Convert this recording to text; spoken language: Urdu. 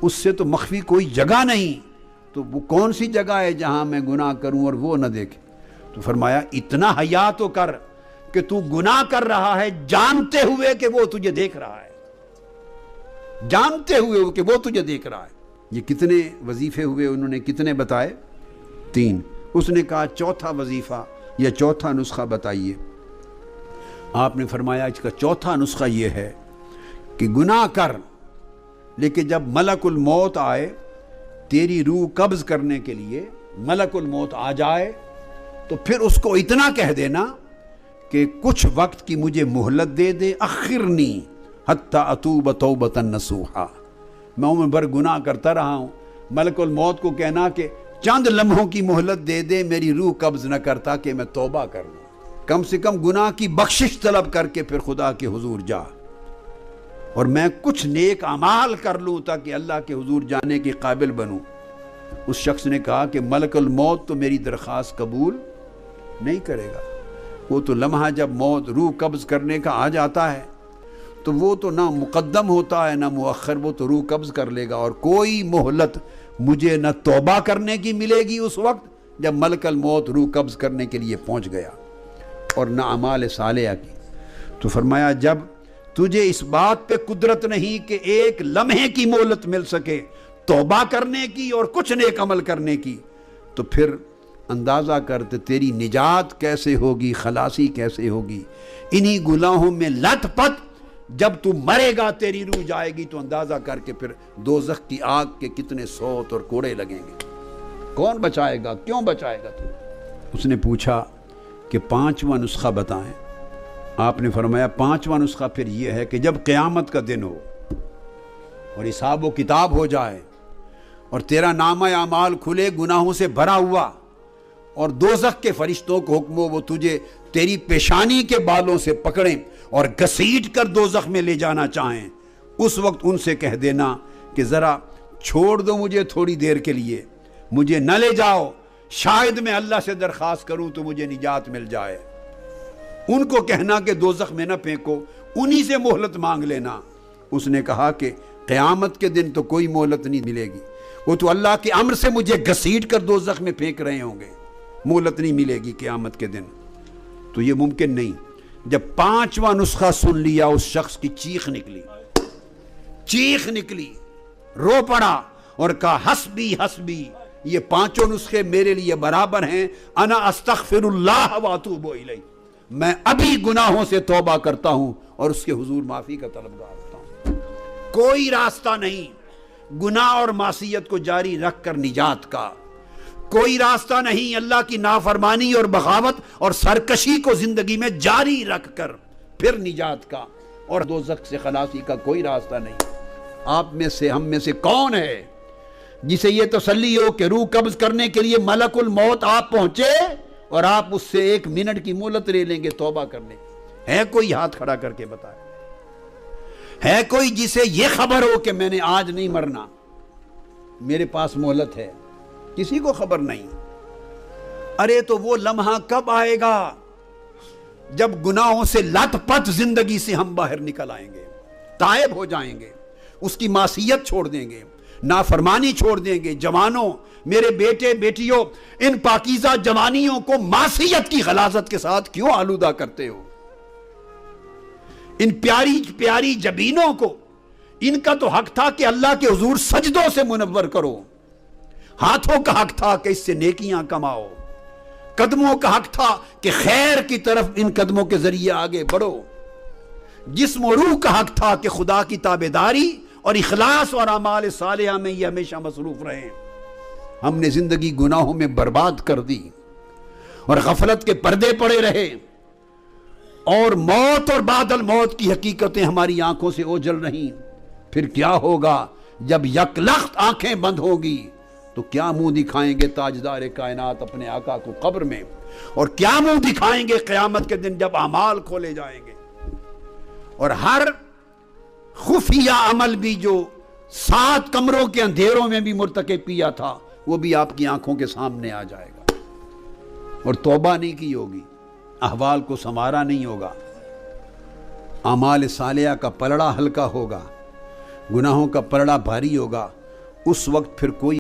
اس سے تو مخفی کوئی جگہ نہیں، تو وہ کون سی جگہ ہے جہاں میں گناہ کروں اور وہ نہ دیکھے؟ تو فرمایا اتنا حیا تو کر کہ تو گناہ کر رہا ہے جانتے ہوئے کہ وہ تجھے دیکھ رہا ہے، جانتے ہوئے کہ وہ تجھے دیکھ رہا ہے۔ یہ کتنے وظیفے ہوئے؟ انہوں نے کتنے بتائے؟ 3۔ اس نے کہا چوتھا وظیفہ یا چوتھا نسخہ بتائیے۔ آپ نے فرمایا اس کا چوتھا نسخہ یہ ہے کہ گناہ کر، لیکن جب ملک الموت آئے تیری روح قبض کرنے کے لیے، ملک الموت آ جائے تو پھر اس کو اتنا کہہ دینا کہ کچھ وقت کی مجھے مہلت دے دے، اخرنی حتی اتوب توبۃ نصوحا، میں عمر بھر گناہ کرتا رہا ہوں، ملک الموت کو کہنا کہ چند لمحوں کی مہلت دے دے، میری روح قبض نہ کرتا کہ میں توبہ کر لوں، کم سے کم گناہ کی بخشش طلب کر کے پھر خدا کے حضور جا، اور میں کچھ نیک اعمال کر لوں تاکہ اللہ کے حضور جانے کے قابل بنوں۔ اس شخص نے کہا کہ ملک الموت تو میری درخواست قبول نہیں کرے گا، وہ تو لمحہ جب موت روح قبض کرنے کا آ جاتا ہے تو وہ تو نہ مقدم ہوتا ہے نہ مؤخر، وہ تو روح قبض کر لے گا، اور کوئی مہلت مجھے نہ توبہ کرنے کی ملے گی اس وقت جب ملک الموت روح قبض کرنے کے لیے پہنچ گیا، اور نہ اعمال صالحہ کی۔ تو فرمایا جب تجھے اس بات پہ قدرت نہیں کہ ایک لمحے کی مہلت مل سکے توبہ کرنے کی اور کچھ نیک عمل کرنے کی، تو پھر اندازہ کرتے تیری نجات کیسے ہوگی، خلاصی کیسے ہوگی۔ انہی گناہوں میں لت پت جب تو مرے گا تیری روح جائے گی، تو اندازہ کر کے پھر دوزخ کی آگ کے کتنے سوت اور کوڑے لگیں گے، کون بچائے گا، کیوں بچائے گا تو؟ اس نے پوچھا کہ 5واں نسخہ بتائیں۔ آپ نے فرمایا 5واں نسخہ پھر یہ ہے کہ جب قیامت کا دن ہو اور حساب و کتاب ہو جائے اور تیرا نامہ اعمال کھلے گناہوں سے بھرا ہوا، اور دوزخ کے فرشتوں کو حکم ہو وہ تجھے تیری پیشانی کے بالوں سے پکڑیں اور گھسیٹ کر دوزخ میں لے جانا چاہیں، اس وقت ان سے کہہ دینا کہ ذرا چھوڑ دو مجھے تھوڑی دیر کے لیے، مجھے نہ لے جاؤ، شاید میں اللہ سے درخواست کروں تو مجھے نجات مل جائے۔ ان کو کہنا کہ دوزخ میں نہ پھینکو، انہی سے مہلت مانگ لینا۔ اس نے کہا کہ قیامت کے دن تو کوئی مہلت نہیں ملے گی، وہ تو اللہ کے امر سے مجھے گھسیٹ کر دوزخ میں پھینک رہے ہوں گے، مہلت نہیں ملے گی قیامت کے دن۔ تو یہ ممکن نہیں۔ جب 5واں نسخہ سن لیا اس شخص کی چیخ نکلی، چیخ نکلی، رو پڑا اور کہا حسبی حسبی، یہ 5 نسخے میرے لیے برابر ہیں، انا استغفر اللہ واتوب الیہ، میں ابھی گناہوں سے توبہ کرتا ہوں اور اس کے حضور معافی کا طلبگار ہوتا ہوں۔ کوئی راستہ نہیں گناہ اور معصیت کو جاری رکھ کر نجات کا، کوئی راستہ نہیں اللہ کی نافرمانی اور بغاوت اور سرکشی کو زندگی میں جاری رکھ کر پھر نجات کا، اور دوزخ سے خلاصی کا کوئی راستہ نہیں۔ آپ میں سے ہم میں سے کون ہے جسے یہ تسلی ہو کہ روح قبض کرنے کے لیے ملک الموت آپ پہنچے اور آپ اس سے 1 منٹ کی مہلت لے لیں گے توبہ کرنے؟ ہے کوئی ہاتھ کھڑا کر کے بتائے؟ ہے کوئی جسے یہ خبر ہو کہ میں نے آج نہیں مرنا، میرے پاس مہلت ہے؟ کسی کو خبر نہیں۔ ارے تو وہ لمحہ کب آئے گا جب گناہوں سے لت پت زندگی سے ہم باہر نکل آئیں گے، تائب ہو جائیں گے، اس کی معصیت چھوڑ دیں گے، نافرمانی چھوڑ دیں گے۔ جوانوں، میرے بیٹے بیٹیوں، ان پاکیزہ جوانیوں کو معصیت کی غلاظت کے ساتھ کیوں آلودہ کرتے ہو؟ ان پیاری پیاری جبینوں کو، ان کا تو حق تھا کہ اللہ کے حضور سجدوں سے منور کرو، ہاتھوں کا حق تھا کہ اس سے نیکیاں کماؤ، قدموں کا حق تھا کہ خیر کی طرف ان قدموں کے ذریعے آگے بڑھو، جسم و روح کا حق تھا کہ خدا کی تابعداری اور اخلاص اور اعمال صالحہ میں یہ ہمیشہ مصروف رہیں۔ ہم نے زندگی گناہوں میں برباد کر دی اور غفلت کے پردے پڑے رہے، اور موت اور بعد الموت کی حقیقتیں ہماری آنکھوں سے اوجھل رہیں۔ پھر کیا ہوگا جب یکلخت آنکھیں بند ہوگی؟ تو کیا منہ دکھائیں گے تاجدار کائنات اپنے آقا کو قبر میں، اور کیا منہ دکھائیں گے قیامت کے دن جب اعمال کھولے جائیں گے، اور ہر خفیہ عمل بھی جو 7 کمروں کے اندھیروں میں بھی مرتکب کیا تھا وہ بھی آپ کی آنکھوں کے سامنے آ جائے گا، اور توبہ نہیں کی ہوگی، احوال کو سنوارا نہیں ہوگا، اعمال صالحہ کا پلڑا ہلکا ہوگا، گناہوں کا پلڑا بھاری ہوگا، اس وقت پھر کوئی